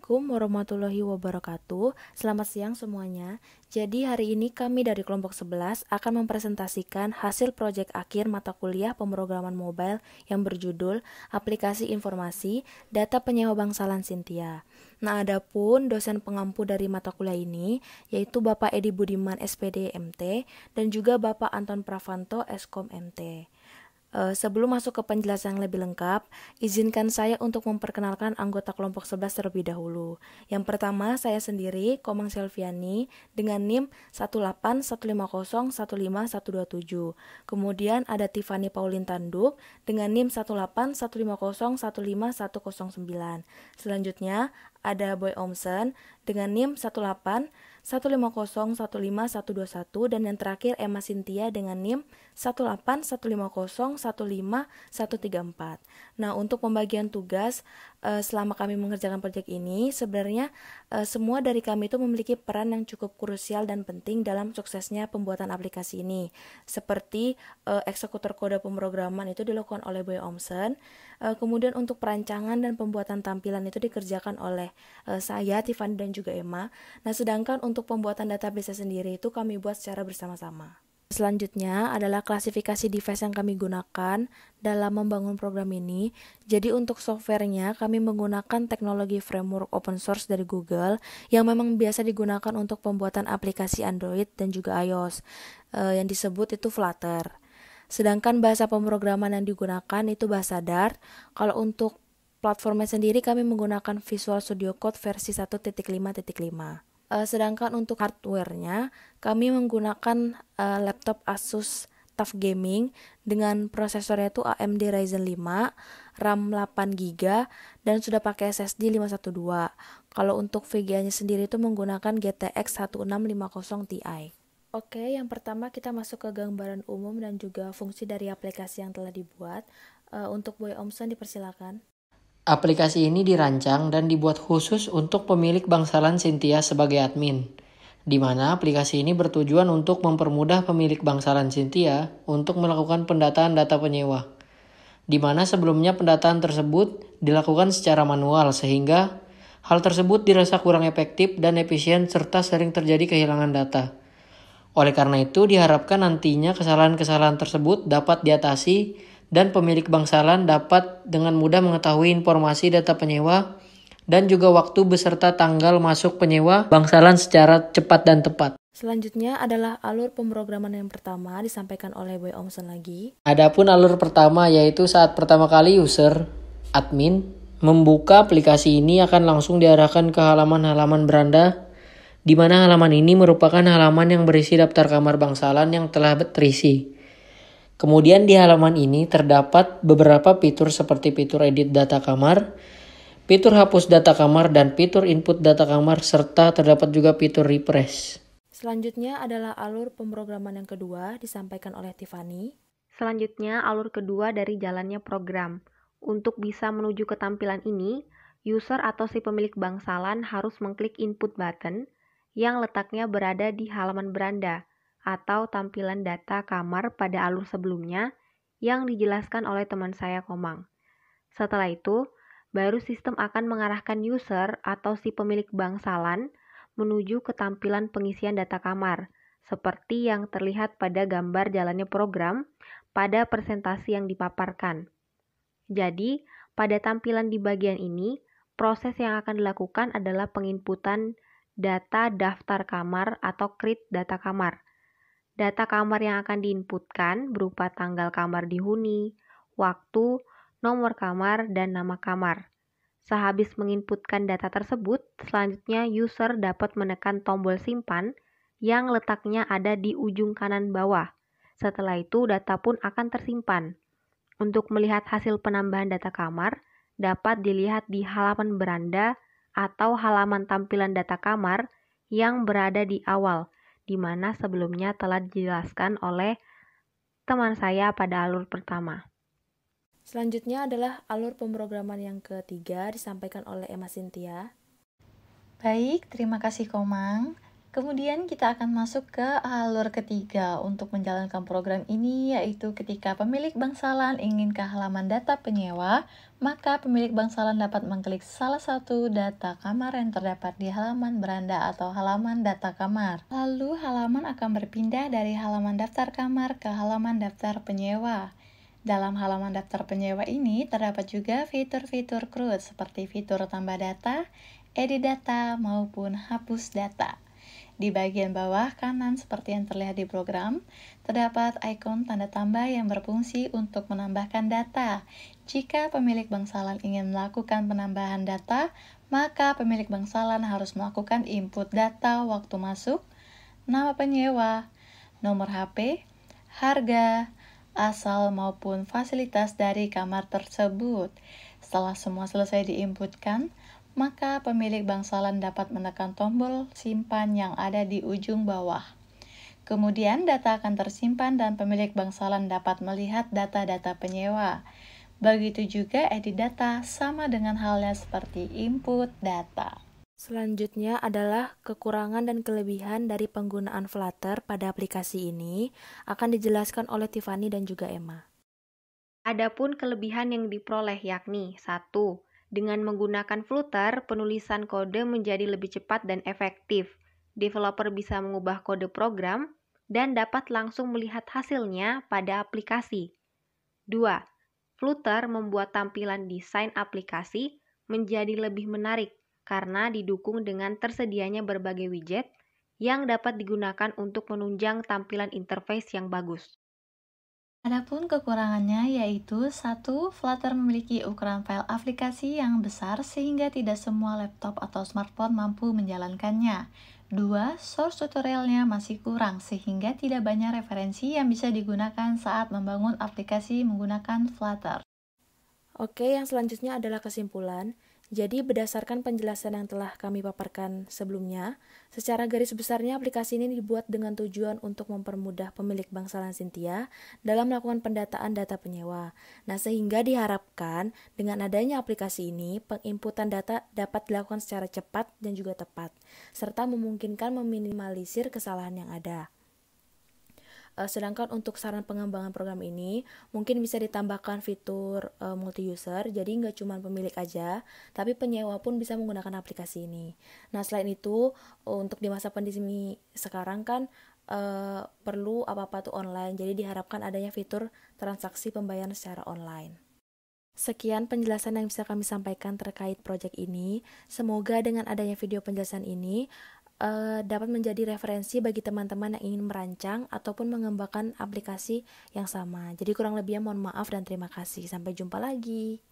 Assalamualaikum warahmatullahi wabarakatuh. Selamat siang semuanya. Jadi hari ini kami dari kelompok 11 akan mempresentasikan hasil proyek akhir mata kuliah pemrograman mobile yang berjudul Aplikasi Informasi Data Penyewa Bangsalan Cynthia. Nah, adapun dosen pengampu dari mata kuliah ini yaitu Bapak Edi Budiman SPD MT dan juga Bapak Anton Pravanto Eskom MT. Sebelum masuk ke penjelasan yang lebih lengkap, izinkan saya untuk memperkenalkan anggota kelompok 11 terlebih dahulu. Yang pertama, saya sendiri, Komang Selviani, dengan NIM 18150151127. Kemudian ada Tiffany Paulin Tanduk dengan NIM 18150151109. Selanjutnya, ada Boy Omsen dengan NIM 18150151121 dan yang terakhir Emma Cynthia dengan NIM 18150151134. Nah, untuk pembagian tugas selama kami mengerjakan proyek ini, sebenarnya semua dari kami itu memiliki peran yang cukup krusial dan penting dalam suksesnya pembuatan aplikasi ini. Seperti eksekutor kode pemrograman itu dilakukan oleh Boy Omsen. Kemudian untuk perancangan dan pembuatan tampilan itu dikerjakan oleh saya, Tiffany dan juga Emma. Nah, sedangkan untuk pembuatan database sendiri itu kami buat secara bersama-sama. Selanjutnya adalah klasifikasi device yang kami gunakan dalam membangun program ini. Jadi untuk softwarenya kami menggunakan teknologi framework open source dari Google yang memang biasa digunakan untuk pembuatan aplikasi Android dan juga iOS yang disebut itu Flutter. Sedangkan bahasa pemrograman yang digunakan itu bahasa Dart. Kalau untuk platformnya sendiri kami menggunakan Visual Studio Code versi 1.5.5. Sedangkan untuk hardware-nya kami menggunakan laptop Asus TUF Gaming dengan prosesornya itu AMD Ryzen 5, RAM 8GB dan sudah pakai SSD 512. Kalau untuk VGA-nya sendiri itu menggunakan GTX 1650 Ti. Oke, yang pertama kita masuk ke gambaran umum dan juga fungsi dari aplikasi yang telah dibuat. Untuk Boy Omsen dipersilakan. Aplikasi ini dirancang dan dibuat khusus untuk pemilik bangsalan Cynthia sebagai admin, di mana aplikasi ini bertujuan untuk mempermudah pemilik bangsalan Cynthia untuk melakukan pendataan data penyewa, di mana sebelumnya pendataan tersebut dilakukan secara manual sehingga hal tersebut dirasa kurang efektif dan efisien serta sering terjadi kehilangan data. Oleh karena itu diharapkan nantinya kesalahan-kesalahan tersebut dapat diatasi dan pemilik bangsalan dapat dengan mudah mengetahui informasi data penyewa dan juga waktu beserta tanggal masuk penyewa bangsalan secara cepat dan tepat. Selanjutnya adalah alur pemrograman yang pertama disampaikan oleh Boy Omsen lagi. Adapun alur pertama yaitu saat pertama kali user, admin, membuka aplikasi ini akan langsung diarahkan ke halaman-halaman beranda, di mana halaman ini merupakan halaman yang berisi daftar kamar bangsalan yang telah terisi. Kemudian di halaman ini terdapat beberapa fitur seperti fitur edit data kamar, fitur hapus data kamar, dan fitur input data kamar, serta terdapat juga fitur refresh. Selanjutnya adalah alur pemrograman yang kedua disampaikan oleh Tiffany. Selanjutnya alur kedua dari jalannya program. Untuk bisa menuju ke tampilan ini, user atau si pemilik bangsalan harus mengklik input button yang letaknya berada di halaman beranda atau tampilan data kamar pada alur sebelumnya yang dijelaskan oleh teman saya Komang. Setelah itu, baru sistem akan mengarahkan user atau si pemilik bangsalan menuju ke tampilan pengisian data kamar, seperti yang terlihat pada gambar jalannya program pada presentasi yang dipaparkan. Jadi, pada tampilan di bagian ini, proses yang akan dilakukan adalah penginputan data daftar kamar atau create data kamar. Data kamar yang akan diinputkan berupa tanggal kamar dihuni, waktu, nomor kamar, dan nama kamar. Sehabis menginputkan data tersebut, selanjutnya user dapat menekan tombol simpan yang letaknya ada di ujung kanan bawah. Setelah itu, data pun akan tersimpan. Untuk melihat hasil penambahan data kamar, dapat dilihat di halaman beranda atau halaman tampilan data kamar yang berada di awal, di mana sebelumnya telah dijelaskan oleh teman saya pada alur pertama. Selanjutnya adalah alur pemrograman yang ketiga disampaikan oleh Emma Cynthia. Baik, terima kasih Komang. Kemudian kita akan masuk ke alur ketiga untuk menjalankan program ini, yaitu ketika pemilik bangsalan ingin ke halaman data penyewa, maka pemilik bangsalan dapat mengklik salah satu data kamar yang terdapat di halaman beranda atau halaman data kamar. Lalu halaman akan berpindah dari halaman daftar kamar ke halaman daftar penyewa. Dalam halaman daftar penyewa ini terdapat juga fitur-fitur CRUD seperti fitur tambah data, edit data, maupun hapus data. Di bagian bawah kanan seperti yang terlihat di program, terdapat ikon tanda tambah yang berfungsi untuk menambahkan data. Jika pemilik bangsalan ingin melakukan penambahan data, maka pemilik bangsalan harus melakukan input data waktu masuk, nama penyewa, nomor HP, harga, asal maupun fasilitas dari kamar tersebut. Setelah semua selesai diinputkan, maka pemilik bangsalan dapat menekan tombol simpan yang ada di ujung bawah. Kemudian data akan tersimpan dan pemilik bangsalan dapat melihat data-data penyewa. Begitu juga edit data, sama dengan halnya seperti input data. Selanjutnya adalah kekurangan dan kelebihan dari penggunaan Flutter pada aplikasi ini akan dijelaskan oleh Tiffany dan juga Emma. Adapun kelebihan yang diperoleh yakni 1. Dengan menggunakan Flutter, penulisan kode menjadi lebih cepat dan efektif. Developer bisa mengubah kode program dan dapat langsung melihat hasilnya pada aplikasi. 2. Flutter membuat tampilan desain aplikasi menjadi lebih menarik karena didukung dengan tersedianya berbagai widget yang dapat digunakan untuk menunjang tampilan interface yang bagus. Adapun kekurangannya yaitu 1. Flutter memiliki ukuran file aplikasi yang besar sehingga tidak semua laptop atau smartphone mampu menjalankannya. 2. Source tutorialnya masih kurang sehingga tidak banyak referensi yang bisa digunakan saat membangun aplikasi menggunakan Flutter. Oke, yang selanjutnya adalah kesimpulan. Jadi berdasarkan penjelasan yang telah kami paparkan sebelumnya, secara garis besarnya aplikasi ini dibuat dengan tujuan untuk mempermudah pemilik bangsalan Cynthia dalam melakukan pendataan data penyewa. Nah, sehingga diharapkan dengan adanya aplikasi ini, penginputan data dapat dilakukan secara cepat dan juga tepat, serta memungkinkan meminimalisir kesalahan yang ada. Sedangkan untuk saran pengembangan program ini mungkin bisa ditambahkan fitur multi-user, jadi nggak cuma pemilik aja, tapi penyewa pun bisa menggunakan aplikasi ini. Nah, selain itu, untuk di masa pandemi sekarang kan perlu apa-apa tuh online, jadi diharapkan adanya fitur transaksi pembayaran secara online. Sekian penjelasan yang bisa kami sampaikan terkait proyek ini. Semoga dengan adanya video penjelasan ini dapat menjadi referensi bagi teman-teman yang ingin merancang ataupun mengembangkan aplikasi yang sama. Jadi kurang lebihnya mohon maaf dan terima kasih. Sampai jumpa lagi.